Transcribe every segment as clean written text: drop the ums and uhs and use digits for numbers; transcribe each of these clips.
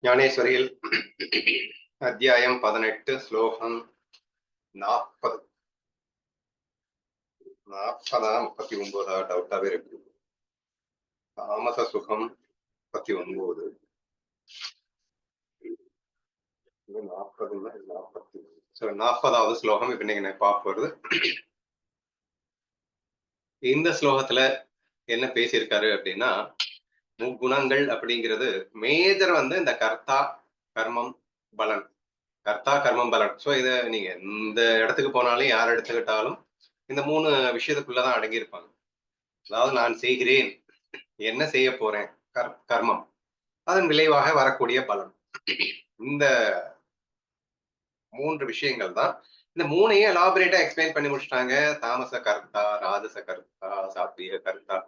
ஞானேஸ்வரியில் அத்தியாயம் 18 ஸ்லோகம் 40 39 டவுட்டாவே இருக்கு. தாமச சுகம் 39 40வது ஸ்லோகம் இப்ப நீங்க பார்ப்பது. இந்த ஸ்லோகத்துல என்ன பேசியிருக்காரு அப்படின்னா, முக்குணங்கள் அப்படிங்கிறது மேஜர் இந்த கர்த்தா கர்மம் பலன், கர்த்தா கர்மம் பலன். ஸோ இதை நீங்க இந்த இடத்துக்கு போனாலும் யார் எடுத்துக்கிட்டாலும் இந்த 3 விஷயத்துக்குள்ளதான் அடங்கியிருப்பாங்க. அதாவது நான் செய்கிறேன், என்ன செய்ய போறேன், கர்மம், அதன் விளைவாக வரக்கூடிய பலன். இந்த 3 விஷயங்கள் தான். இந்த 3ஐயும் எலாபரேட்டா எக்ஸ்பிளைன் பண்ணி முடிச்சிட்டாங்க. தாமச கர்த்தா, ராஜச கர்த்தா, சாத்வீக கர்த்தா.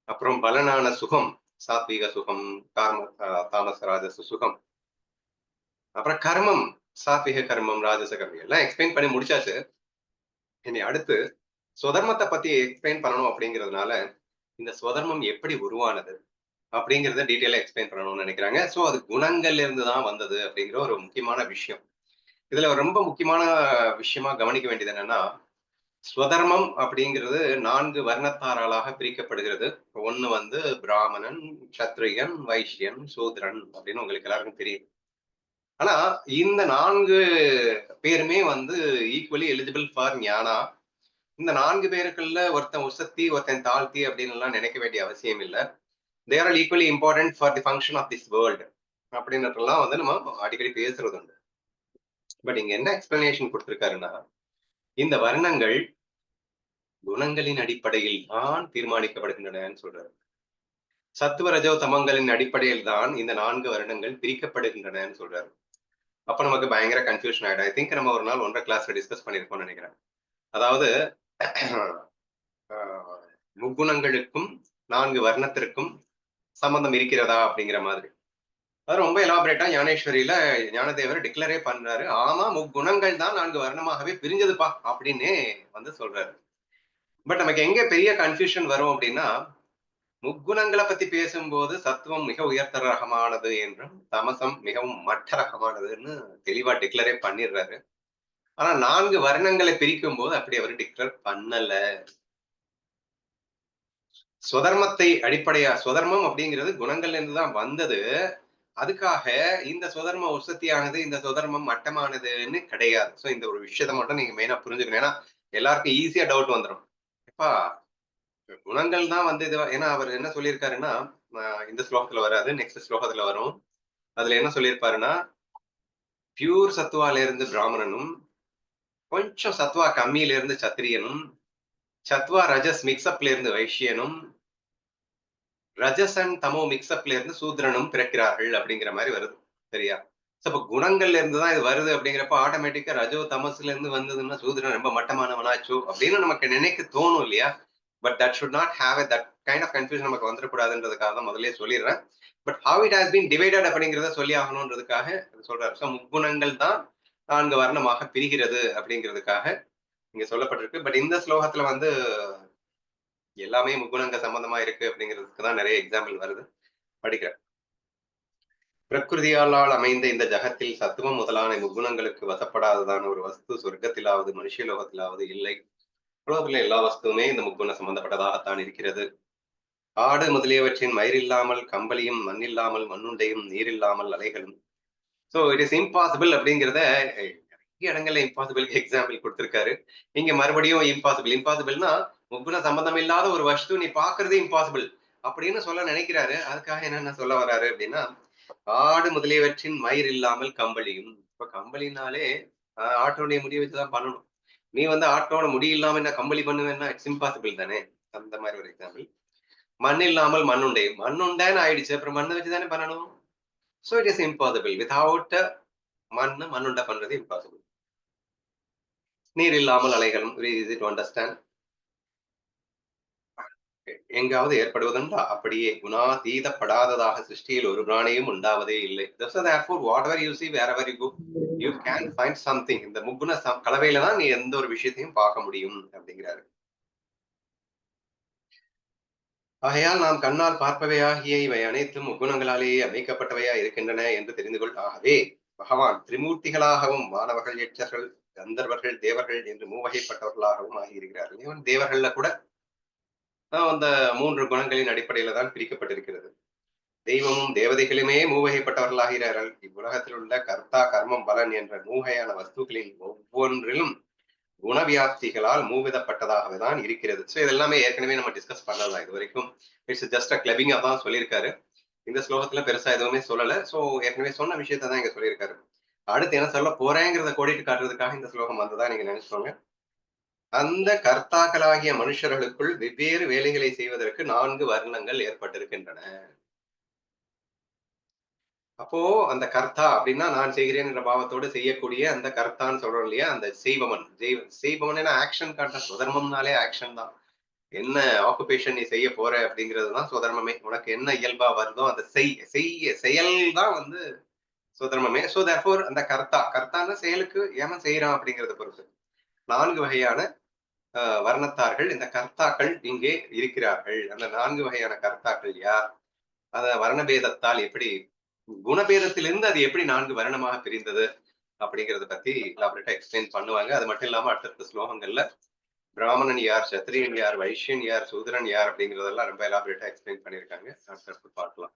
அப்புறம் பலனான சுகம், சாத்வீக சுகம், தாமச ராஜச சுகம். அப்புறம் கர்மம், சாத்வீக கர்மம், ராஜச கர்மம் எல்லாம் எக்ஸ்பிளைன் பண்ணி முடிச்சாச்சு. இனி அடுத்து சுதர்மத்தை பத்தி எக்ஸ்பிளைன் பண்ணணும் அப்படிங்கிறதுனால இந்த சுதர்மம் எப்படி உருவானது அப்படிங்கிறத டீட்டெயிலா எக்ஸ்பிளைன் பண்ணணும்னு நினைக்கிறாங்க. ஸோ அது குணங்கள்ல இருந்து தான் வந்தது அப்படிங்கிற ஒரு முக்கியமான விஷயம். இதுல ரொம்ப முக்கியமான விஷயமா கவனிக்க வேண்டியது என்னன்னா, ஸ்வதர்மம் அப்படிங்கிறது 4 வர்ணத்தாராளாக பிரிக்கப்படுகிறது. ஒண்ணு பிராமணன், சத்ரியன், வைஷ்யன், சூத்ரன் அப்படின்னு உங்களுக்கு எல்லாருக்கும் தெரியும். ஆனா இந்த 4 பேருமே ஈக்குவலி எலிஜிபிள் ஃபார் ஞானா. இந்த 4 பேருக்குள்ள ஒருத்தன் உசத்தி, ஒருத்தன் தாழ்த்தி அப்படின்னு எல்லாம் நினைக்க வேண்டிய அவசியம் இல்லை. They are equally important for the function of this world அப்படின்றதெல்லாம் நம்ம அடிக்கடி பேசுறது உண்டு. பட் இங்க என்ன எக்ஸ்பிளனேஷன் கொடுத்திருக்காருன்னா, இந்த வர்ணங்கள் குணங்களின் அடிப்படையில் தான் தீர்மானிக்கப்படுகின்றன சொல்றாரு. சத்துவ ரஜோ தமங்களின் அடிப்படையில் தான் இந்த 4 வருடங்கள் பிரிக்கப்படுகின்றன சொல்றாரு. அப்ப நமக்கு பயங்கர கன்ஃபியூஷன் ஆயிடும். ஐ திங்க் நம்ம ஒரு நாள் 1.5 கிளாஸ்ல டிஸ்கஸ் பண்ணிருக்கோம்னு நினைக்கிறேன். அதாவது முக்குணங்களுக்கும் 4 வர்ணத்திற்கும் சம்பந்தம் இருக்கிறதா அப்படிங்கிற மாதிரி. அது ரொம்ப எலாபரேட்டா ஞானேஸ்வரியில ஞானதேவர் டிக்ளரே பண்றாரு. ஆமா, முக்குணங்கள் தான் 4 வர்ணமாகவே பிரிஞ்சதுப்பா அப்படின்னு சொல்றாரு. பட் நமக்கு எங்க பெரிய கன்ஃபியூஷன் வரும் அப்படின்னா, முக்குணங்களை பத்தி பேசும்போது சத்துவம் மிக உயர்த்த ரகமானது என்றும் தமசம் மிகவும் மட்ட ரகமானதுன்னு தெளிவா டிக்ளரே பண்ணிடுறாரு. ஆனா 4 வர்ணங்களை பிரிக்கும் போது அப்படி அவர் டிக்ளர் பண்ணல. சுதர்மத்தை அடிப்படையா, சுதர்மம் அப்படிங்கிறது குணங்கள்ல இருந்துதான் வந்தது. அதுக்காக இந்த சுதர்ம உற்பத்தியானது, இந்த சுதர்மம் மட்டமானதுன்னு கிடையாது. சோ இந்த ஒரு விஷயத்த மட்டும் நீங்க மெயினா புரிஞ்சுக்கணும். ஏன்னா எல்லாருக்கும் ஈஸியா டவுட் வந்துடும். எப்பா குணங்கள் தான் இது. ஏன்னா அவர் என்ன சொல்லியிருக்காருன்னா, இந்த ஸ்லோகத்துல வராது, நெக்ஸ்ட் ஸ்லோகத்துல வரும். அதுல என்ன சொல்லியிருப்பாருன்னா, பியூர் சத்துவால இருந்து பிராமணனும், கொஞ்சம் சத்வா கம்மியில இருந்து சத்திரியனும், சத்வா ரஜஸ் மிக்ஸ்அப்ல இருந்து வைஷ்யனும், ரஜஸ் அண்ட் தமோ மிக்ஸ்அப்ல இருந்து சூத்ரனும் பிறக்கிறார்கள் அப்படிங்கிற மாதிரி வருது. சரியா? இப்ப குணங்கள்ல இருந்துதான் இது வருது அப்படிங்கிறப்ப ஆட்டோமேட்டிக்கா ரஜோ தமசுல இருந்து வந்ததுன்னா சூத்ரன் ரொம்ப மட்டமானவனாச்சோ அப்படின்னு நமக்கு நினைக்க தோணும் இல்லையா? But that should not have that kind of confusion நமக்கு வந்துடக்கூடாதுன்றதுக்காக தான் முதலே சொல்லிடுறேன். But how it has been divided அப்படிங்கிறத சொல்லி ஆகணும்ன்றதுக்காக சொல்றாரு. ஸோ முக்குணங்கள் தான் 4 வர்ணமாக பிரிகிறது அப்படிங்கிறதுக்காக இங்க சொல்லப்பட்டிருக்கு. பட் இந்த ஸ்லோகத்துல எல்லாமே முக்குணங்க சம்பந்தமா இருக்கு அப்படிங்கிறதுக்கு தான் நிறைய எக்ஸாம்பிள் வருது. படிக்கிறேன். பிரகிருதியால் அமைந்த இந்த ஜகத்தில் சத்துவம் முதலான முக்குணங்களுக்கு வசப்படாததான ஒரு வஸ்து சொர்க்கத்திலாவது மனுஷலோகத்திலாவது இல்லை. உலகத்துல எல்லா வஸ்துவுமே இந்த முக்குண சம்பந்தப்பட்டதாகத்தான் இருக்கிறது. ஆடு முதலியவற்றின் மயிரில்லாமல் கம்பளியும், மண்ணில்லாமல் மண்ணுண்டையும், நீரில்லாமல் அலைகளும். சோ இட் இஸ் இம்பாசிபிள் அப்படிங்கிறத நிறைய இடங்கள்ல இம்பாசிபிளுக்கு எக்ஸாம்பிள் கொடுத்திருக்காரு. இங்க மறுபடியும் இம்பாசிபிள். இம்பாசிபிள்னா முக்குண சம்பந்தம் இல்லாத ஒரு வஸ்து நீ பாக்குறதே இம்பாசிபிள் அப்படின்னு சொல்ல நினைக்கிறாரு. அதுக்காக என்னென்ன சொல்ல வர்றாரு அப்படின்னா, ஆடு முதலியவற்றின் மயிர் இல்லாமல் கம்பளியும். இப்ப கம்பளினாலே ஆட்டோடைய முடிய வச்சுதான் பண்ணணும். நீ ஆட்டோட முடி இல்லாம என்ன கம்பளி பண்ணுவேன்னா இட்ஸ் இம்பாசிபிள் தானே. அந்த மாதிரி ஒரு எக்ஸாம்பிள். மண் இல்லாமல் மண்ணுண்டை, மண்ணுண்டேன்னு ஆயிடுச்சு, அப்புறம் மண்ணை வச்சுதானே பண்ணணும். So it is impossible. Without மண்ணுண்டை பண்றது இம்பாசிபிள். நீர் இல்லாமல் அலைகளும். Easy to understand. எங்காவது ஏற்படுவதுண்டா? அப்படியே குணாதீதப்படாததாக சிருஷ்டியில் ஒரு பிராணியும் உண்டாவதே இல்லை. whatever you see, wherever you go, you can find something. இந்த முக்குண கலவையில தான் நீ எந்த ஒரு விஷயத்தையும் பார்க்க முடியும் அப்படிங்கிறாரு. ஆகையால் நாம் கண்ணால் பார்ப்பவையாகிய இவை அனைத்தும் முக்குணங்களாலேயே அமைக்கப்பட்டவையா இருக்கின்றன என்று தெரிந்து கொள். ஆகவே பகவான் திரிமூர்த்திகளாகவும் மாணவர்கள், யட்சர்கள், கந்தர்வர்கள், தேவர்கள் என்று மூவகைப்பட்டவர்களாகவும் ஆகியிருக்கிறார்கள். இவன் தேவர்கள்ல கூட அந்த 3 குணங்களின் அடிப்படையில தான் பிரிக்கப்பட்டிருக்கிறது. தெய்வமும் தேவதைகளுமே மூவகைப்பட்டவர்களாகிறார்கள். இவ்வுலகத்தில் உள்ள கர்த்தா, கர்மம், பலன் என்ற மூவகையான வஸ்துக்களின் ஒவ்வொன்றிலும் குணவியாப்திகளால் மூவிதப்பட்டதாகவே தான் இருக்கிறது. ஸோ இதெல்லாமே ஏற்கனவே நம்ம டிஸ்கஸ் பண்ணலாம் இது வரைக்கும். இட்ஸ் ஜஸ்ட் அ கிளப்பிங்கா தான் சொல்லியிருக்காரு. இந்த ஸ்லோகத்துல பெருசா எதுவுமே சொல்லல. ஸோ ஏற்கனவே சொன்ன விஷயத்தை தான் இங்க சொல்லியிருக்காரு. அடுத்து என்ன சொல்ல போறேங்கிறத கோடிட்டு காட்டுறதுக்காக இந்த ஸ்லோகம் வந்ததா நீங்க நினைச்சுக்கோங்க. அந்த கர்த்தாக்களாகிய மனுஷர்களுக்குள் வெவ்வேறு வேலைகளை செய்வதற்கு 4 வர்ணங்கள் ஏற்பட்டிருக்கின்றன. அப்போ அந்த கர்த்தா அப்படின்னா நான் செய்கிறேன் என்ற பாவத்தோடு செய்யக்கூடிய அந்த கர்த்தான்னு சொல்றோம் இல்லையா, அந்த செய்பவன். செய்பவன் ஆக்ஷன் காட்ட சுதர்மம்னாலே ஆக்ஷன் தான். என்ன ஆக்குபேஷன் நீ செய்ய போற அப்படிங்கிறது தான் சுதர்மமே. உனக்கு என்ன இயல்பா வருதோ அந்த செய்ய செயல் தான் வந்து சுதர்மமே. ஸோ தேர்ஃபோர் அந்த கர்த்தா கர்த்தான செயலுக்கு ஏமன் செய்யறான் அப்படிங்கறத பொறுத்து 4 வகையான வர்ணத்தார்கள் இந்த கர்த்தாக்கள் இங்கே இருக்கிறார்கள். அந்த 4 வகையான கர்த்தாக்கள் யார்? அத வர்ணபேதத்தால் எப்படி குணபேதத்திலிருந்து அது எப்படி 4 வருணமாக பிரிந்தது அப்படிங்கறத பத்தி எலாபரேட்டா எக்ஸ்பிளைன் பண்ணுவாங்க. அது மட்டும் இல்லாம அடுத்தடுத்த ஸ்லோகங்கள்ல பிராமணன் யார், சத்திரியன் யார், வைஷ்யன் யார், சூத்திரன் யார் அப்படிங்கறதெல்லாம் ரொம்ப எலாபரேட்டா எக்ஸ்பிளைன் பண்ணியிருக்காங்க. அடுத்தடுத்து பார்க்கலாம்.